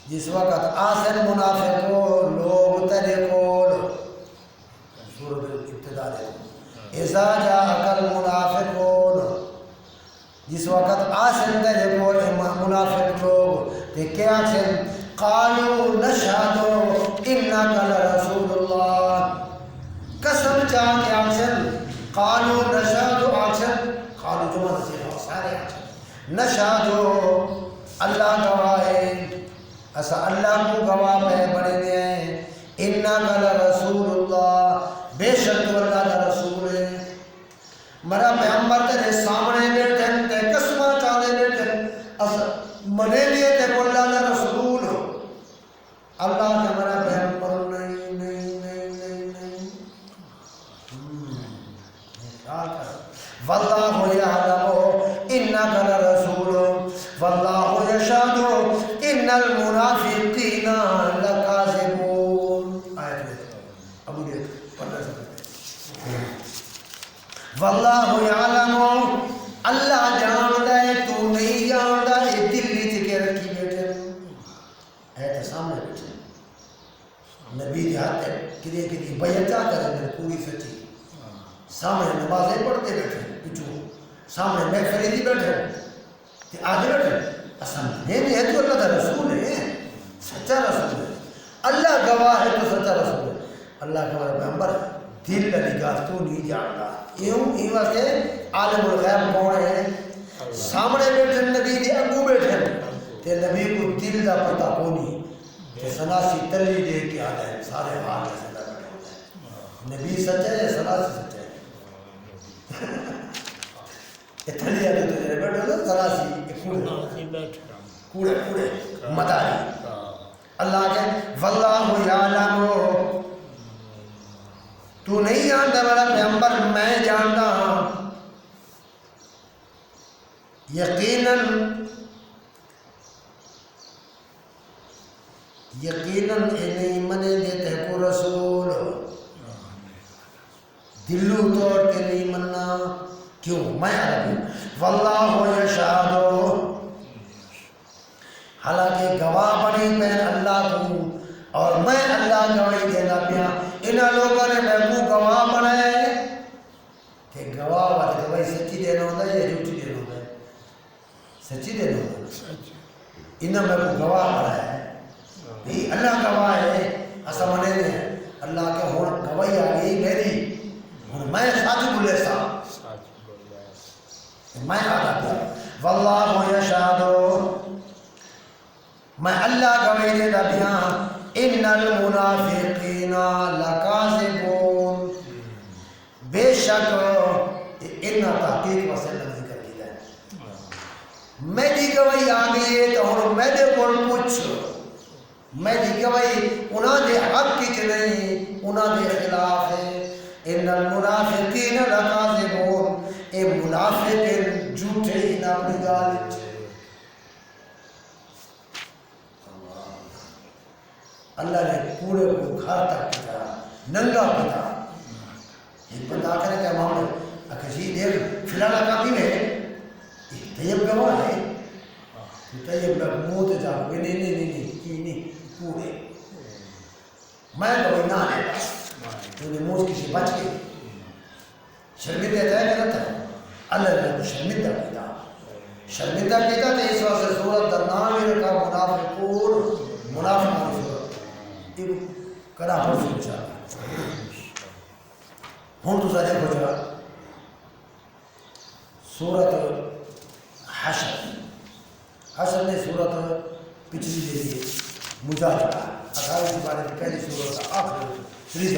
جس وقت آسن منافقوں لوگ تدکول سورۃ ابتدا دیکھو اذا جاءک المنافقون جس وقت آسن تدکول منافق لوگ تے کیا آسن قالوا نشهد انک لرسول اللہ قسم چاہ کے آسن قالوا نشهد آسن قالوا جمع سے سارے آسن نشهد اللہ گواہ ہے اسا اللہ کو گواہ پہ بڑے ہیں انکا لرسول اللہ بے شک تو اللہ کا رسول ہے مرا پیغمبر تیرے سامنے بیٹھے تے قسمہ چاہتے بیٹھے اسا منے لیے تے کو اللہ کا رسول ہو اللہ کے مرا پیغمبر نہیں نہیں نہیں نہیں نہیں واللہ یعلم انکا لرسول واللہ یشہد ان المنافقین لکاذبون آیت ابو دیکھ پڑھنا سکتے واللہ یعلم اللہ جانتا ہے تو نہیں جانتا ہے دل لیت کے رکھی بیٹھے ہے تو سامنے بیٹھے نبی دی ہاتھ ہے کدی کدی بیعتہ کرے میں پوری سچی سامنے نمازیں پڑھتے بیٹھے پچھو سامنے محفلی دی بیٹھے تے آگے بیٹھے اصلا نہیں ہے تو اللہ کا رسول ہے سچا رسول ہے اللہ گواہ ہے تو سچا رسول ہے اللہ کے ہمارے پیغمبر دل کا نگاہ تو نہیں جانتا یوں واسطے عالم الغیب کون ہے سامنے بیٹھے نبی دی اگو بیٹھے تے نبی کو دل کا پتہ کونی تے سناسی تلی دے کے آتا ہے سارے حال میں سدا بیٹھے ہوتا ہے نبی سچا ہے سناسی سچا ہے تھلی آتے تو جنہیں بیٹھے ہوتا سناسی کوڑے کوڑے مداری اللہ کے واللہ یعلم تو نہیں جانتا میرا پیغمبر میں جانتا ہوں یقیناً انہیں منے دیتے کو رسول دلو طور کے نہیں مننا کیوں میں عربی واللہ یشہد حالانکہ گواہ بنی میں اللہ کو اور میں اللہ گواہی دینا پیا انہاں لوگوں نے میں کو گواہ بنائے کہ گواہ والے گواہی سچی دینا ہوتا ہے یا جھوٹی دینا ہوتا ہے سچی دینا ہوتا ہے انہاں میں کو گواہ بنایا ہے بھی اللہ گواہ ہے اسا منے نے اللہ کے ہون گواہی آ گئی میری ہن میں ساتھ بولے سا میں آدھا پیا واللہ یشہد میں اللہ گواہی دینا پیا ان المنافقین لکاذبون بے شک ان تحقیق واسطے ذکر کیا ہے میری گواہی آ گئی ہے تو ہن میرے کول پوچھ میری گواہی انہاں دے حق وچ نہیں انہاں دے خلاف ہے ان المنافقین لکاذبون اے منافق جھوٹے ان اپنی گال اللہ نے کوڑے کو گھر تک کیا ننگا پتا ایک بندہ کرے کہ محمد اکشی دیکھ فلانا کامی ہے طیب گواہ ہے طیب لگ موت جا نہیں کوڑے میں کوئی نہ ہے تو نے موت کسی بچ کے شرمندہ ہے کہ نہ تھا اللہ نے کو شرمندہ کہتا تھا اس واسطے سورت در نام رکھا منافقون منافقون کڑا پر سوچا ہوں تو سارے کو جا سورت حشر نے سورت پچھلی دے دی مجاہدہ 18 کی بارے میں پہلی سورت آخر 30